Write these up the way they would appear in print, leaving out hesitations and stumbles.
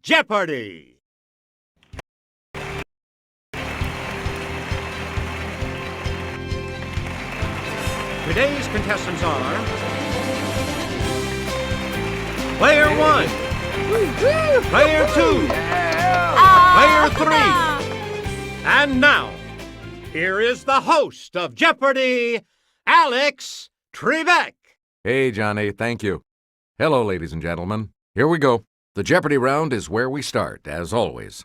Jeopardy! Today's contestants are Player 1, Player 2, Player 3, and now, here is the host of Jeopardy, Alex Trebek. Hey, Johnny, thank you. Hello, ladies and gentlemen. Here we go. The Jeopardy round is where we start, as always.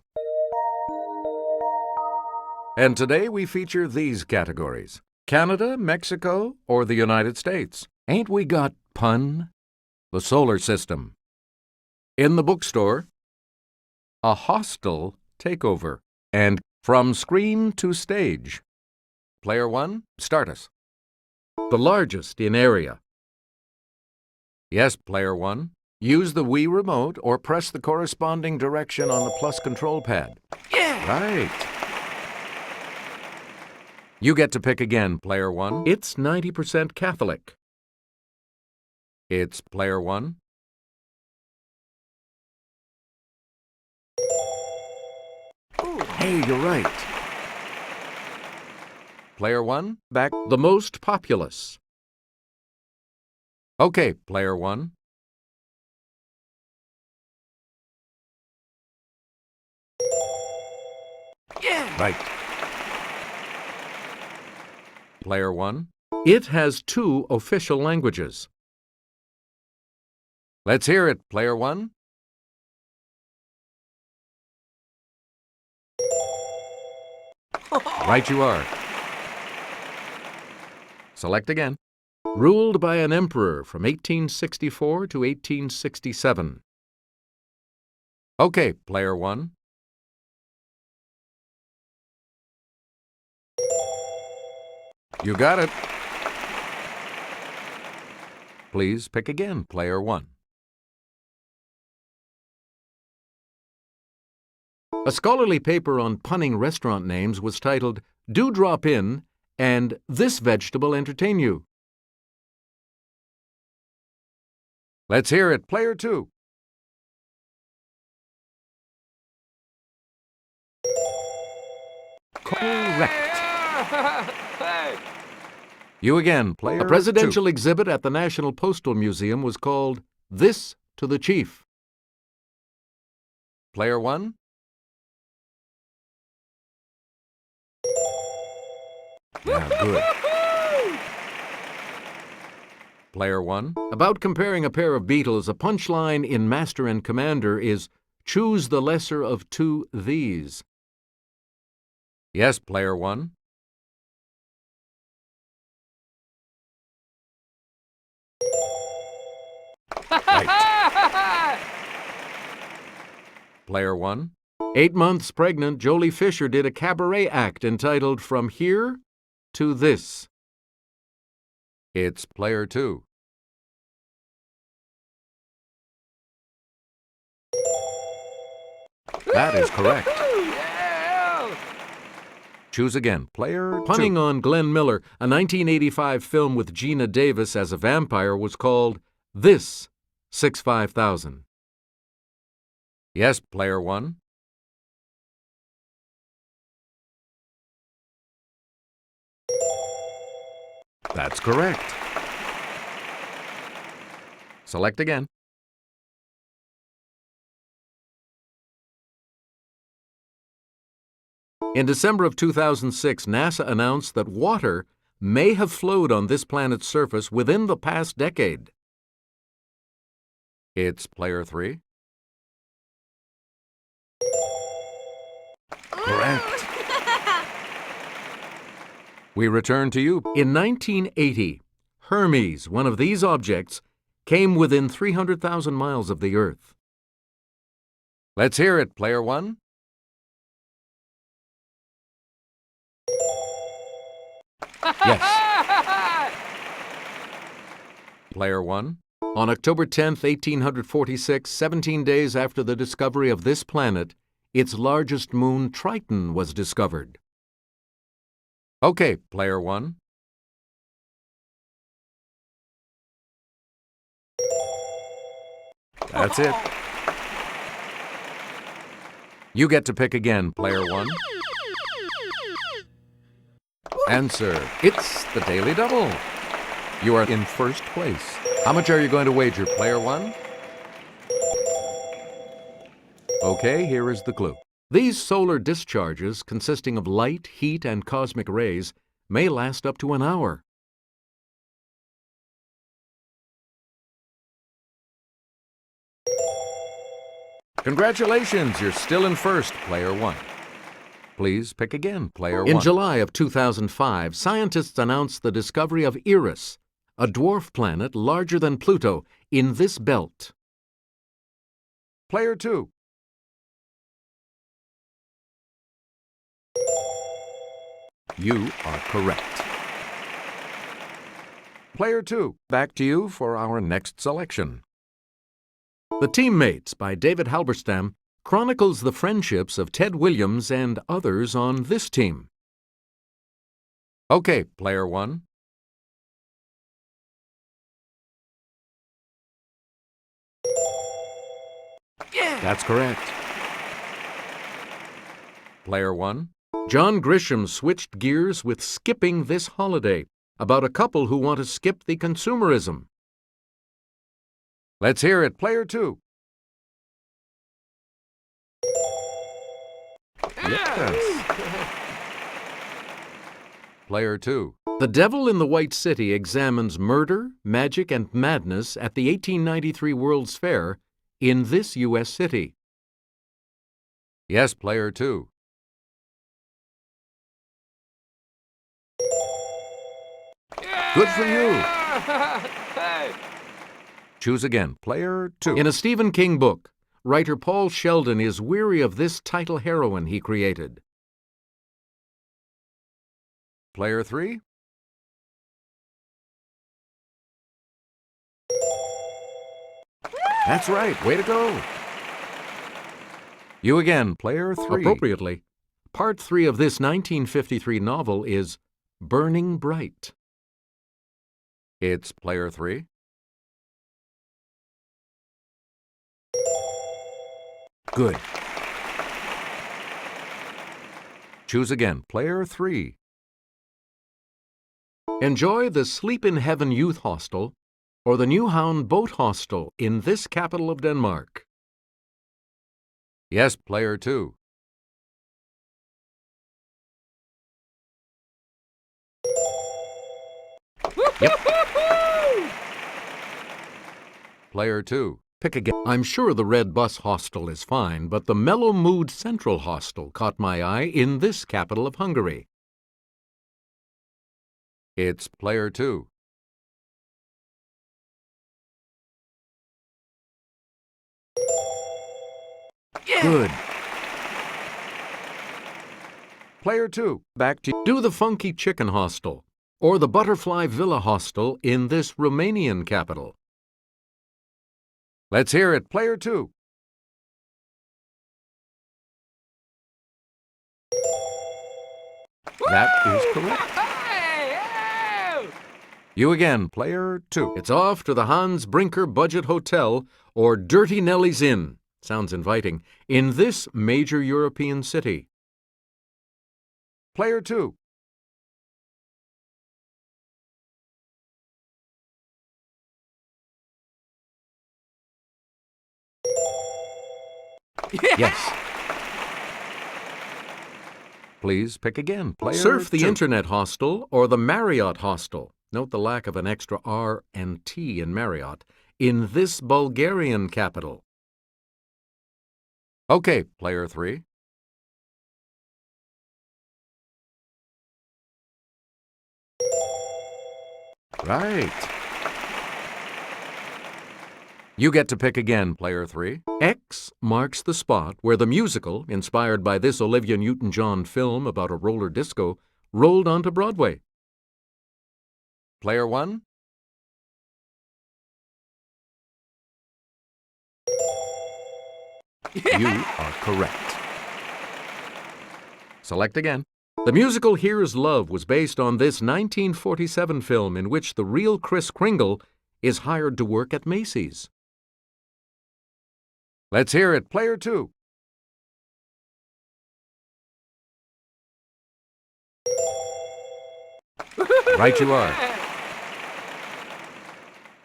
And today we feature these categories: Canada, Mexico, or the United States. Ain't we got pun? The solar system. In the bookstore, a hostile takeover. And from screen to stage. Player 1, start us. The largest in area. Yes, Player 1. Use the Wii remote or press the corresponding direction on the plus control pad. Yeah! Right. You get to pick again, Player 1. It's 90% Catholic. It's Player 1. Hey, you're right. Player 1, back the most populous. Okay, Player 1. Yeah! Right. Player 1. It has 2 official languages. Let's hear it, Player 1. Right you are. Select again. Ruled by an emperor from 1864 to 1867. Okay, Player 1. You got it. Please pick again, Player 1. A scholarly paper on punning restaurant names was titled, "Do Drop In" and "This Vegetable Entertain You." Let's hear it, Player 2. Correct. You again, Player 2. A presidential exhibit at the National Postal Museum was called "This to the Chief." Player 1. Yeah, good. Player 1. About comparing a pair of Beatles, a punchline in Master and Commander is, "Choose the lesser of two these." Yes, Player 1. Right. Player 1. 8 months pregnant, Jolie Fisher did a cabaret act entitled "From Here to This." It's Player 2. That is correct. Yeah! Choose again, Player 2. Punning on Glenn Miller, a 1985 film with Gina Davis as a vampire was called "This 65,000." Yes, Player 1. That's correct. Select again. In December of 2006, NASA announced that water may have flowed on this planet's surface within the past decade. It's Player 3. Correct. We return to you. In 1980, Hermes, one of these objects, came within 300,000 miles of the Earth. Let's hear it, Player 1. Yes. Player 1. On October 10, 1846, 17 days after the discovery of this planet, its largest moon, Triton, was discovered. Okay, Player 1. That's it. You get to pick again, player 1. Answer, it's the Daily Double. You are in first place. How much are you going to wager, player 1? Okay, here is the clue. These solar discharges, consisting of light, heat, and cosmic rays, may last up to an hour. Congratulations, you're still in first, player 1. Please pick again, player 1. In July of 2005, scientists announced the discovery of Eris, a dwarf planet larger than Pluto, in this belt. Player 2. You are correct. Player 2, back to you for our next selection. The Teammates by David Halberstam chronicles the friendships of Ted Williams and others on this team. Okay, player 1. Yeah. That's correct. Player 1. John Grisham switched gears with Skipping This Holiday, about a couple who want to skip the consumerism. Let's hear it, player 2. Yes. Player 2. The Devil in the White City examines murder, magic, and madness at the 1893 World's Fair in this U.S. city. Yes, player 2. Good for you. Choose again, player 2. In a Stephen King book, writer Paul Sheldon is weary of this title heroine he created. Player 3. That's right, way to go. You again, player 3. Appropriately, part 3 of this 1953 novel is Burning Bright. It's player 3. Good. Choose again, player 3. Enjoy the Sleep in Heaven Youth Hostel or the Newhound Boat Hostel in this capital of Denmark. Yes, player 2. Yep. Player 2. Pick again. I'm sure the Red Bus Hostel is fine, but the Mellow Mood Central Hostel caught my eye in this capital of Hungary. It's player 2. Yeah. Good. Player 2, back to you. Do the Funky Chicken Hostel or the Butterfly Villa Hostel in this Romanian capital. Let's hear it, player 2. That is correct. You again, player 2. It's off to the Hans Brinker Budget Hotel or Dirty Nellie's Inn. Sounds inviting. In this major European city. Player 2. Yes. Please pick again. Player Surf the 2. Internet Hostel or the Marriott Hostel. Note the lack of an extra R and T in Marriott. In this Bulgarian capital. Okay, player 3. Right. You get to pick again, player 3. X marks the spot where the musical, inspired by this Olivia Newton-John film about a roller disco, rolled onto Broadway. Player 1. You are correct. Select again. The musical Here's Love was based on this 1947 film in which the real Kris Kringle is hired to work at Macy's. Let's hear it, player 2. Right you are.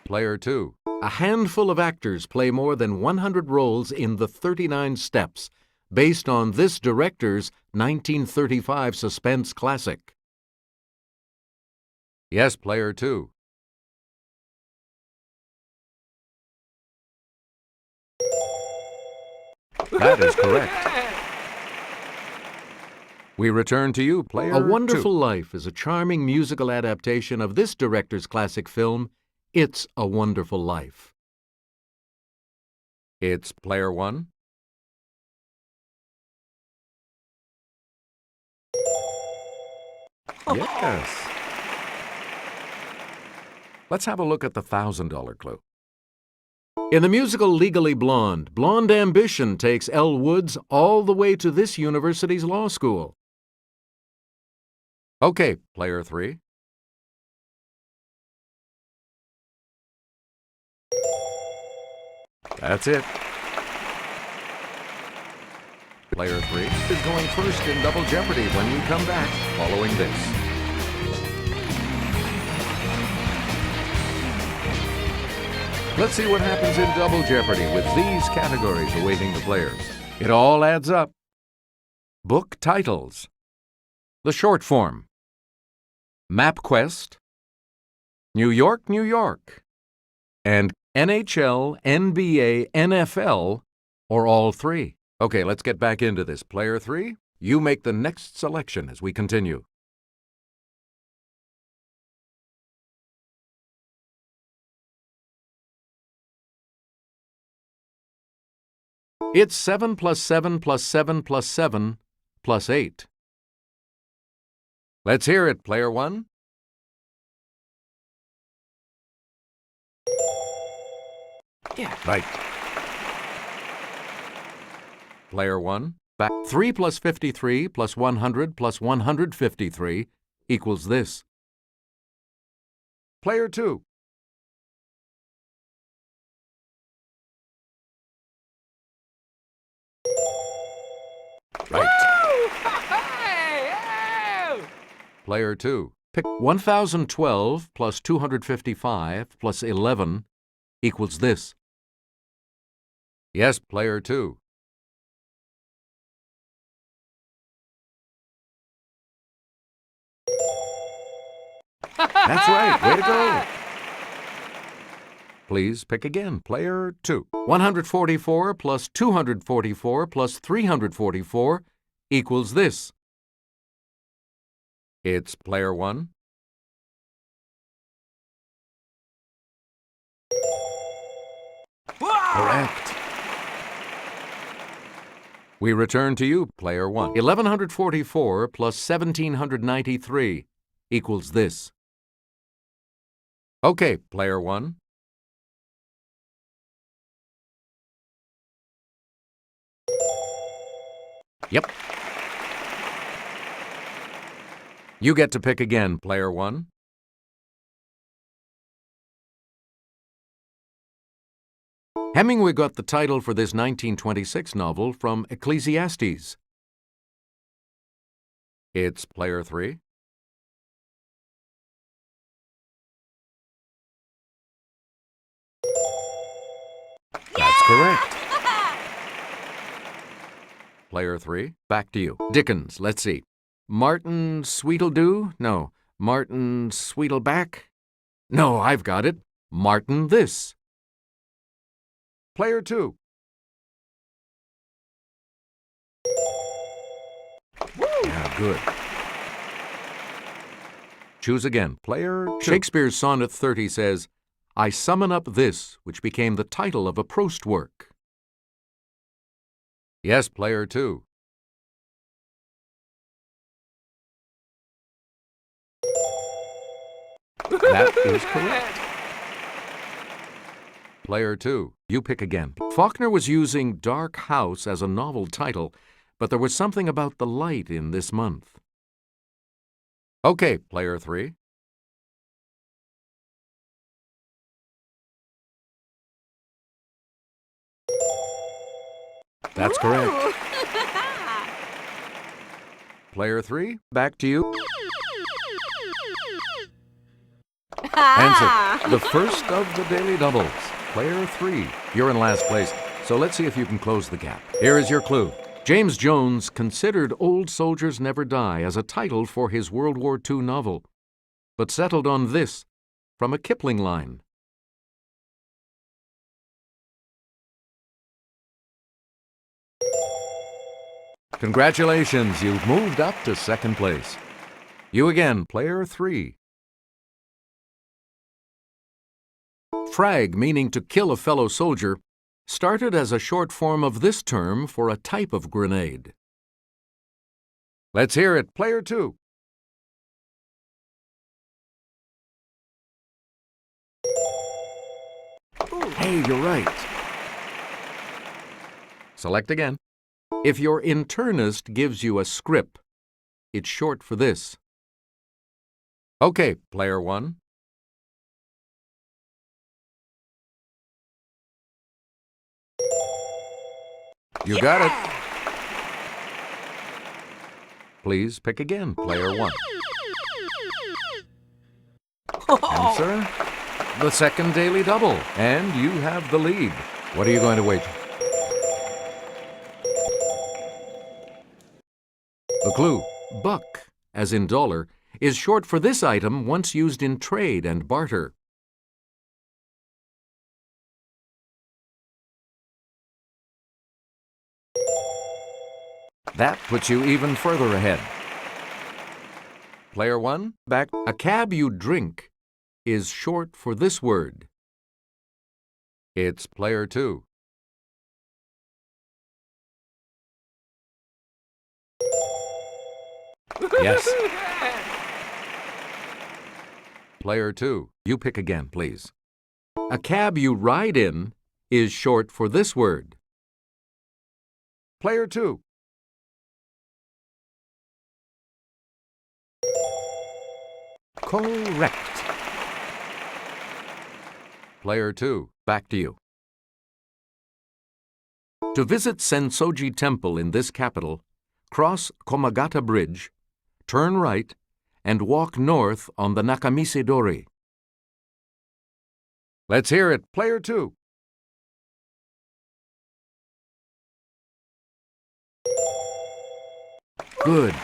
Player 2. A handful of actors play more than 100 roles in The 39 Steps, based on this director's 1935 suspense classic. Yes, player 2. That is correct. We return to you, player 2. A Wonderful Life is a charming musical adaptation of this director's classic film, It's a Wonderful Life. It's player 1. Yes. Let's have a look at the $1,000 clue. In the musical Legally Blonde, blonde ambition takes Elle Woods all the way to this university's law school. Okay, player 3. That's it. Player 3 is going first in Double Jeopardy when we come back following this. Let's see what happens in Double Jeopardy with these categories awaiting the players. It all adds up. Book titles. The short form. MapQuest. New York, New York. And NHL, NBA, NFL, or all three. Okay, let's get back into this. Player 3, you make the next selection as we continue. It's 7 plus 7 plus 7 plus 7 plus 8. Let's hear it, player 1. Yeah. Right. Player 1, back. 3 plus 53 plus 100 plus 153 equals this. Player 2. Right. Player 2. Pick 1012 plus 255 plus 11 equals this. Yes, player 2. That's right. Way to go. Please pick again. Player 2. 144 plus 244 plus 344 equals this. It's player 1. Correct. We return to you, player 1. 1144 plus 1793 equals this. Okay, player 1. Yep. You get to pick again, player 1. Hemingway got the title for this 1926 novel from Ecclesiastes. It's player 3. That's correct. Player 3, back to you. Dickens, let's see. Martin Sweetledew? No. Martin Sweetleback? No, I've got it. Martin this. Player 2. Yeah, good. Choose again. Player 2. Shakespeare's Sonnet 30 says, I summon up this, which became the title of a Proust work. Yes, player 2. That is correct. Player 2, you pick again. Faulkner was using Dark House as a novel title, but there was something about the light in this month. Okay, player 3. That's correct. Player 3, back to you. Answer. The first of the daily doubles. Player 3. You're in last place, so let's see if you can close the gap. Here is your clue. James Jones considered Old Soldiers Never Die as a title for his World War II novel, but settled on this from a Kipling line. Congratulations, you've moved up to second place. You again, player 3. Frag, meaning to kill a fellow soldier, started as a short form of this term for a type of grenade. Let's hear it, player 2. Hey, you're right. Select again. If your internist gives you a script, it's short for this. Okay, player 1. You got it. Please pick again, player 1. Answer. The second daily double, and you have the lead. What are you going to wager? The clue, buck, as in dollar, is short for this item once used in trade and barter. That puts you even further ahead. Player 1, back. A cab you drink is short for this word. It's player 2. Yes. Player 2, you pick again, please. A cab you ride in is short for this word. Player 2. Correct. Player 2, back to you. To visit Sensoji Temple in this capital, cross Komagata Bridge, turn right, and walk north on the Nakamisidori. Let's hear it, player 2. Good.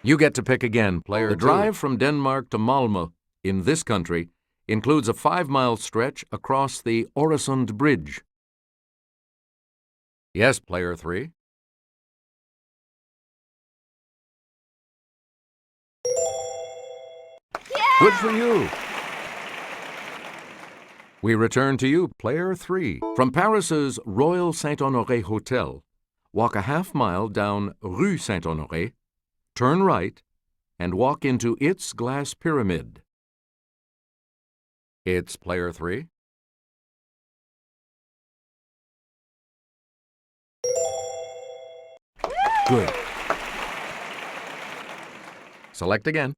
You get to pick again, player 2. The drive from Denmark to Malmö in this country includes a 5-mile stretch across the Øresund Bridge. Yes, player 3. Good for you. We return to you, player 3. From Paris's Royal Saint-Honoré Hotel, walk a half-mile down Rue Saint-Honoré, turn right, and walk into its glass pyramid. It's player 3. Good. Select again.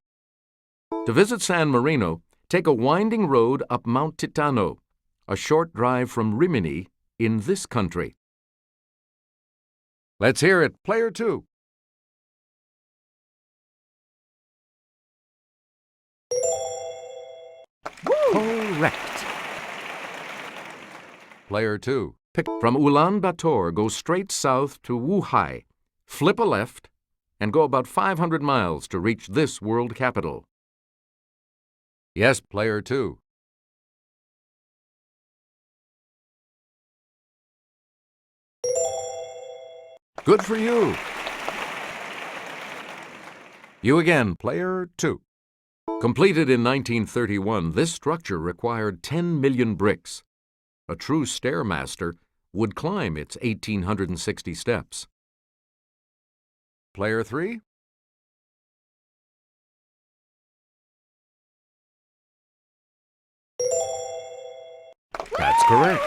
To visit San Marino, take a winding road up Mount Titano, a short drive from Rimini in this country. Let's hear it, player 2. Correct. Player 2. Pick from Ulaanbaatar, go straight south to Wuhai, flip a left, and go about 500 miles to reach this world capital. Yes, player 2. Good for you. You again, player 2. Completed in 1931, this structure required 10 million bricks. A true stairmaster would climb its 1,860 steps. Player 3. That's correct.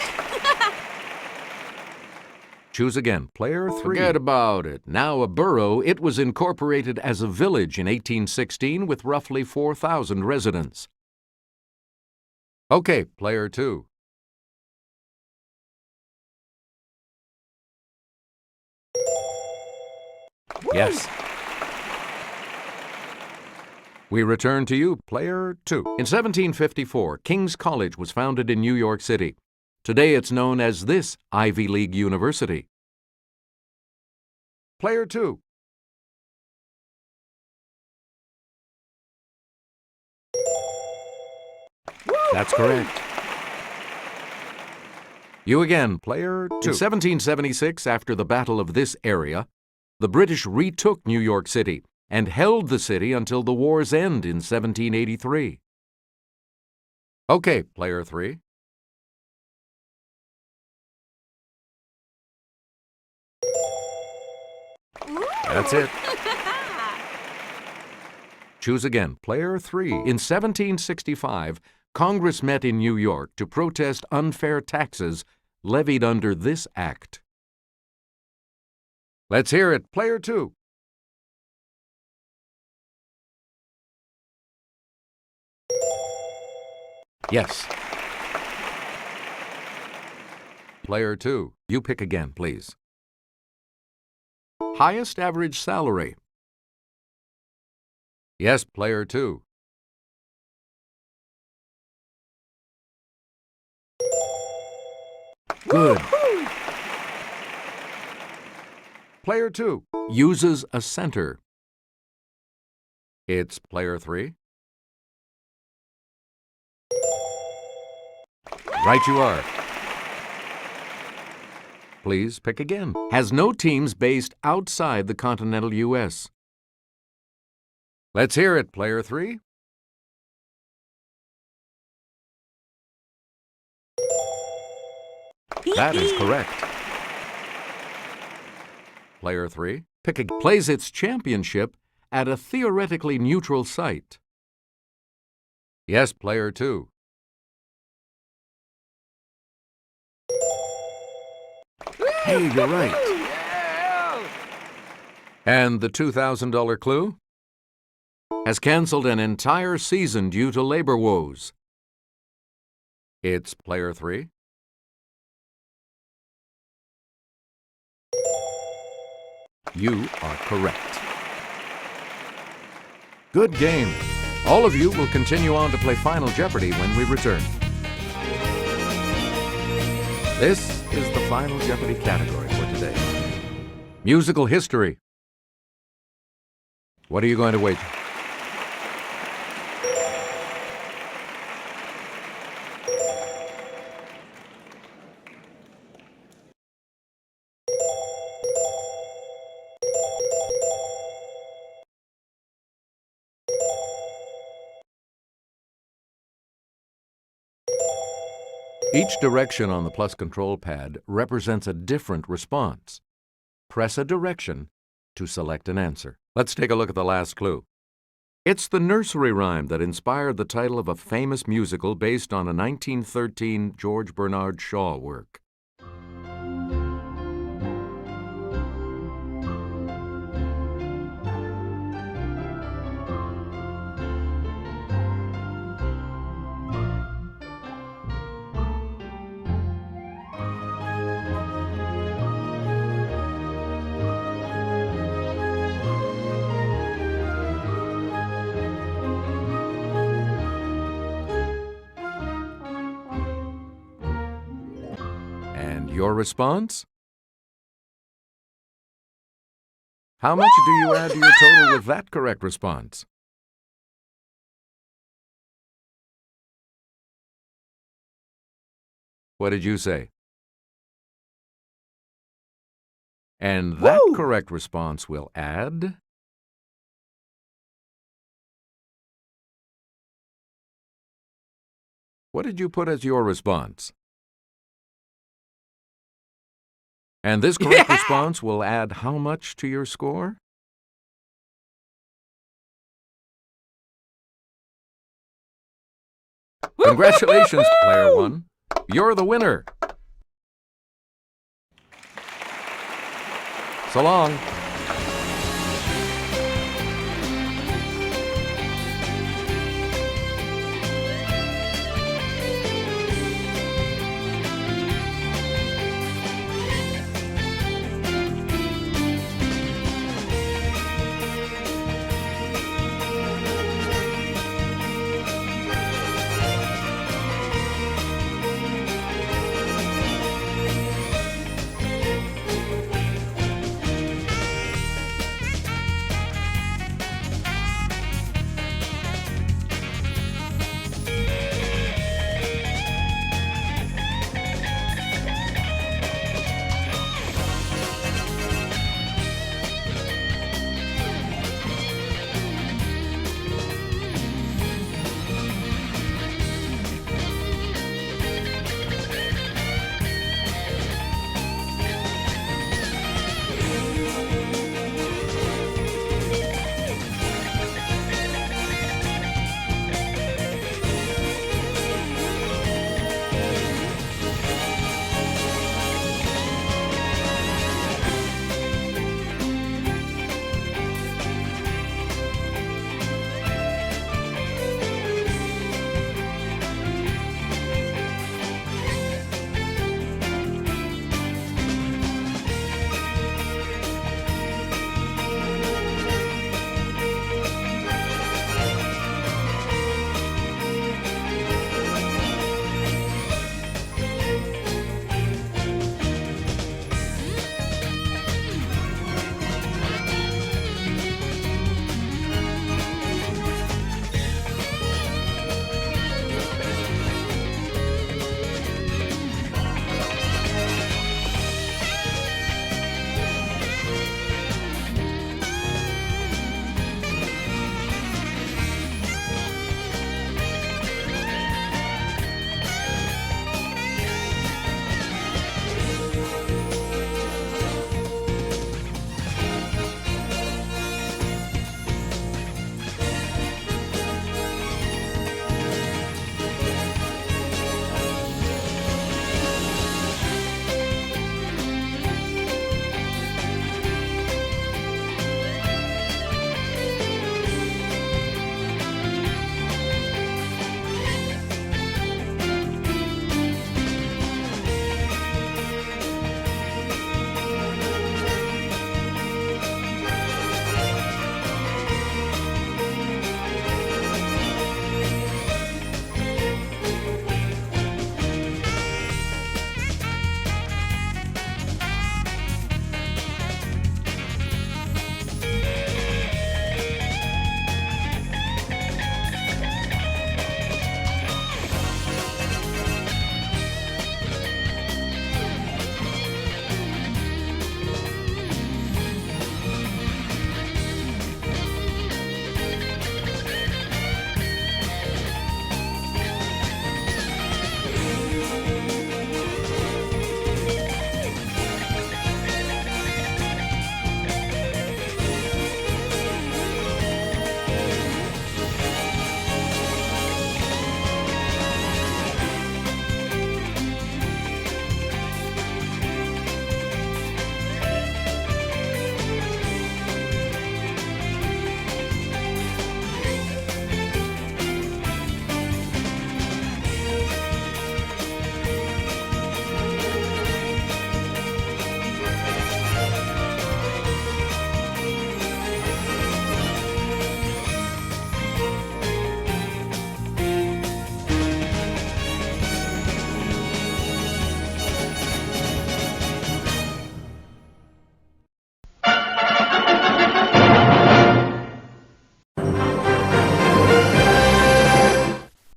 Choose again, player 3. Forget about it. Now a borough, it was incorporated as a village in 1816 with roughly 4,000 residents. Okay, player 2. Yes. We return to you, player 2. In 1754, King's College was founded in New York City. Today it's known as this Ivy League university. Player 2. That's correct. You again, player 2. In 1776, after the Battle of this area, the British retook New York City and held the city until the war's end in 1783. Okay, player 3. That's it. Choose again, player 3. In 1765, Congress met in New York to protest unfair taxes levied under this act. Let's hear it, player 2. Yes. Player 2, you pick again, please. Highest average salary. Yes, player 2. Good. Player 2 uses a center. It's player 3. Right you are. Please pick again. Has no teams based outside the continental U.S. Let's hear it, player 3. That is correct. Player 3, pick again. Plays its championship at a theoretically neutral site. Yes, player 2. Hey, you're right. And the $2,000 clue? Has canceled an entire season due to labor woes. It's player 3. You are correct. Good game. All of you will continue on to play Final Jeopardy when we return. This is the Final Jeopardy category for today. Musical history. What are you going to wager? Each direction on the plus control pad represents a different response. Press a direction to select an answer. Let's take a look at the last clue. It's the nursery rhyme that inspired the title of a famous musical based on a 1913 George Bernard Shaw work. Your response? How much do you add to your total with that correct response? What did you say? And that correct response will add... What did you put as your response? And this correct response will add how much to your score? Congratulations, player 1. You're the winner. So long.